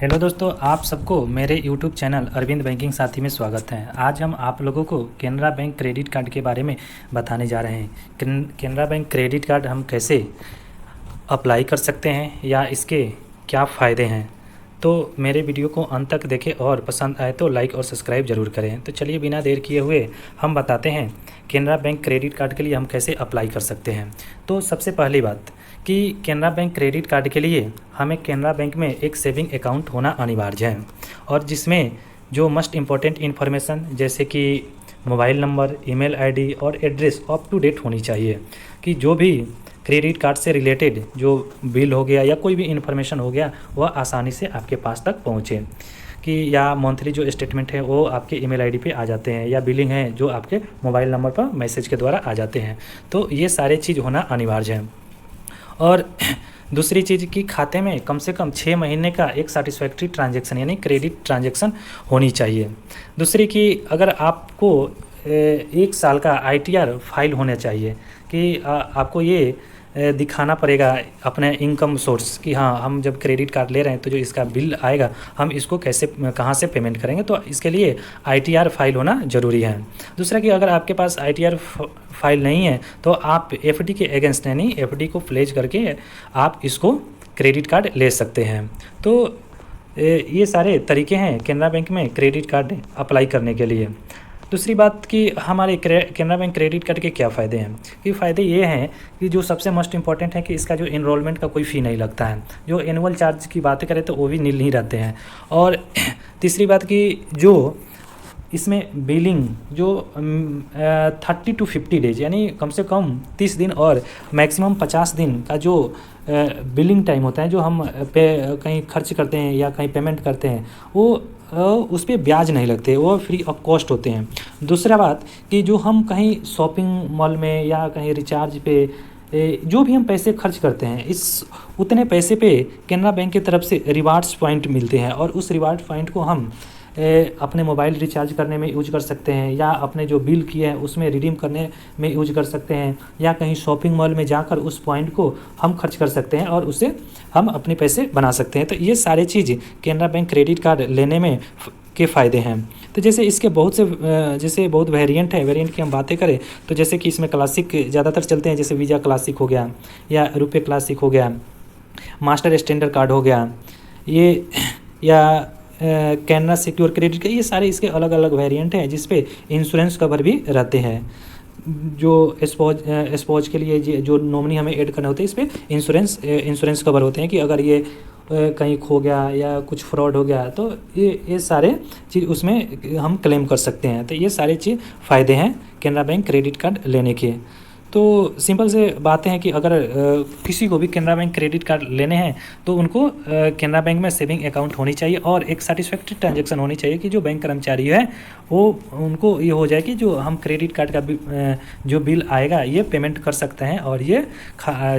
Hello दोस्तों, आप सबको मेरे यूट्यूब चैनल अरविंद बैंकिंग साथी में स्वागत है। आज हम आप लोगों को केनरा बैंक क्रेडिट कार्ड के बारे में बताने जा रहे हैं। केनरा बैंक क्रेडिट कार्ड हम कैसे अप्लाई कर सकते हैं या इसके क्या फ़ायदे हैं। तो मेरे वीडियो को अंत तक देखें और पसंद आए तो लाइक और सब्सक्राइब ज़रूर करें। तो चलिए बिना देर किए हुए हम बताते हैं केनरा बैंक क्रेडिट कार्ड के लिए हम कैसे अप्लाई कर सकते हैं। तो सबसे पहली बात कि केनरा बैंक क्रेडिट कार्ड के लिए हमें केनरा बैंक में एक सेविंग अकाउंट होना अनिवार्य है, और जिसमें जो मस्ट इम्पॉर्टेंट इन्फॉर्मेशन जैसे कि मोबाइल नंबर, ईमेल आईडी और एड्रेस अप टू डेट होनी चाहिए। कि जो भी क्रेडिट कार्ड से रिलेटेड जो बिल हो गया या कोई भी इन्फॉर्मेशन हो गया वह आसानी से आपके पास तक पहुँचे। कि या मंथली जो स्टेटमेंट है वो आपके ईमेल आईडी पे आ जाते हैं, या बिलिंग है जो आपके मोबाइल नंबर पर मैसेज के द्वारा आ जाते हैं। तो ये सारे चीज़ होना अनिवार्य है। और दूसरी चीज़ कि खाते में कम से कम 6 महीने का एक सेटिस्फैक्ट्री ट्रांजैक्शन यानी क्रेडिट ट्रांजैक्शन होनी चाहिए। दूसरी कि अगर आपको 1 साल का आईटीआर फाइल होना चाहिए। कि आपको ये दिखाना पड़ेगा अपने इनकम सोर्स कि हाँ, हम जब क्रेडिट कार्ड ले रहे हैं तो जो इसका बिल आएगा हम इसको कैसे कहाँ से पेमेंट करेंगे। तो इसके लिए आईटीआर फाइल होना ज़रूरी है। दूसरा कि अगर आपके पास आईटीआर फाइल नहीं है तो आप एफडी के अगेंस्ट यानी एफडी को प्लेज करके आप इसको क्रेडिट कार्ड ले सकते हैं। तो ये सारे तरीके हैं केनरा बैंक में क्रेडिट कार्ड अप्लाई करने के लिए। दूसरी बात कि हमारे केनरा बैंक क्रेडिट कार्ड के क्या फ़ायदे हैं। कि फ़ायदे ये हैं कि जो सबसे मोस्ट इम्पॉर्टेंट है कि इसका जो एनरोलमेंट का कोई फ़ी नहीं लगता है। जो एनुअल चार्ज की बातें करें तो वो भी नील नहीं रहते हैं। और तीसरी बात कि जो इसमें बिलिंग जो 30 to 50 डेज यानी कम से कम 30 दिन और मैक्सिमम 50 दिन का जो बिलिंग टाइम होता है, जो हम कहीं खर्च करते हैं या कहीं पेमेंट करते हैं वो उस पर ब्याज नहीं लगते, वो फ्री ऑफ कॉस्ट होते हैं। दूसरा बात कि जो हम कहीं शॉपिंग मॉल में या कहीं रिचार्ज पे जो भी हम पैसे खर्च करते हैं, इस उतने पैसे पे केनरा बैंक की तरफ से रिवार्ड्स पॉइंट मिलते हैं, और उस रिवार्ड पॉइंट को हम अपने मोबाइल रिचार्ज करने में यूज कर सकते हैं, या अपने जो बिल किए हैं उसमें रिडीम करने में यूज कर सकते हैं, या कहीं शॉपिंग मॉल में जाकर उस पॉइंट को हम खर्च कर सकते हैं और उससे हम अपने पैसे बना सकते हैं। तो ये सारे चीज़ केनरा बैंक क्रेडिट कार्ड लेने में के फ़ायदे हैं। तो जैसे इसके बहुत से जैसे बहुत वेरिएंट है। वेरिएंट की हम बातें करें तो जैसे कि इसमें क्लासिक ज़्यादातर चलते हैं, जैसे वीज़ा क्लासिक हो गया या रुपए क्लासिक हो गया, मास्टर स्टैंडर्ड कार्ड हो गया, ये या कैनरा सिक्योर क्रेडिट का, ये सारे इसके अलग अलग वेरिएंट हैं जिस पे इंश्योरेंस कवर भी रहते हैं। जो स्पॉज के लिए जो नॉमिनी हमें ऐड करने होते हैं इस पे इंश्योरेंस कवर होते हैं कि अगर ये कहीं खो गया या कुछ फ्रॉड हो गया तो ये सारे चीज़ उसमें हम क्लेम कर सकते हैं। तो ये सारे चीज़ फ़ायदे हैं केनरा बैंक क्रेडिट कार्ड लेने के। तो सिंपल से बातें हैं कि अगर किसी को भी केनरा बैंक क्रेडिट कार्ड लेने हैं तो उनको केनरा बैंक में सेविंग अकाउंट होनी चाहिए और एक सेटिस्फैक्ट्री ट्रांजैक्शन होनी चाहिए कि जो बैंक कर्मचारी है वो उनको ये हो जाए कि जो हम क्रेडिट कार्ड का जो बिल आएगा ये पेमेंट कर सकते हैं, और ये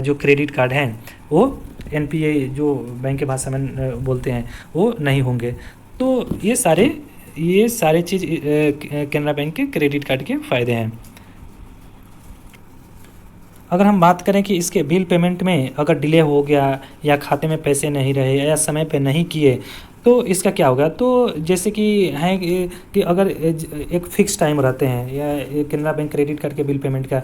जो क्रेडिट कार्ड हैं वो एनपीए जो बैंक के भाषा में बोलते हैं वो नहीं होंगे। तो ये सारे चीज़ केनरा बैंक के क्रेडिट कार्ड के फ़ायदे हैं। अगर हम बात करें कि इसके बिल पेमेंट में अगर डिले हो गया या खाते में पैसे नहीं रहे या समय पे नहीं किए तो इसका क्या होगा। तो जैसे कि है कि अगर एक फ़िक्स टाइम रहते हैं या केनरा बैंक क्रेडिट कार्ड के बिल पेमेंट का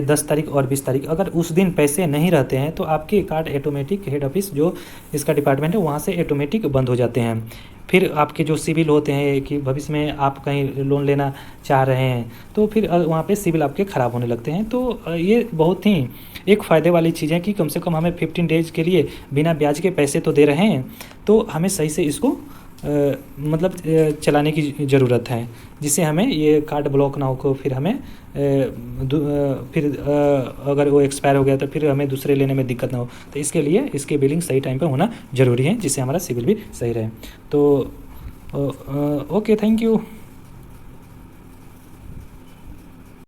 10 तारीख और 20 तारीख, अगर उस दिन पैसे नहीं रहते हैं तो आपके कार्ड ऑटोमेटिक हेड ऑफिस जो इसका डिपार्टमेंट है वहाँ से ऑटोमेटिक बंद हो जाते हैं। फिर आपके जो सिविल होते हैं कि भविष्य में आप कहीं लोन लेना चाह रहे हैं तो फिर वहाँ पे सिविल आपके ख़राब होने लगते हैं। तो ये बहुत ही एक फ़ायदे वाली चीज़ है कि कम से कम हमें 15 डेज़ के लिए बिना ब्याज के पैसे तो दे रहे हैं, तो हमें सही से इसको मतलब चलाने की ज़रूरत है, जिससे हमें ये कार्ड ब्लॉक ना हो। फिर हमें फिर अगर वो एक्सपायर हो गया तो फिर हमें दूसरे लेने में दिक्कत ना हो। तो इसके लिए इसकी बिलिंग सही टाइम पे होना ज़रूरी है जिससे हमारा सिविल भी सही रहे। तो ओके, थैंक यू।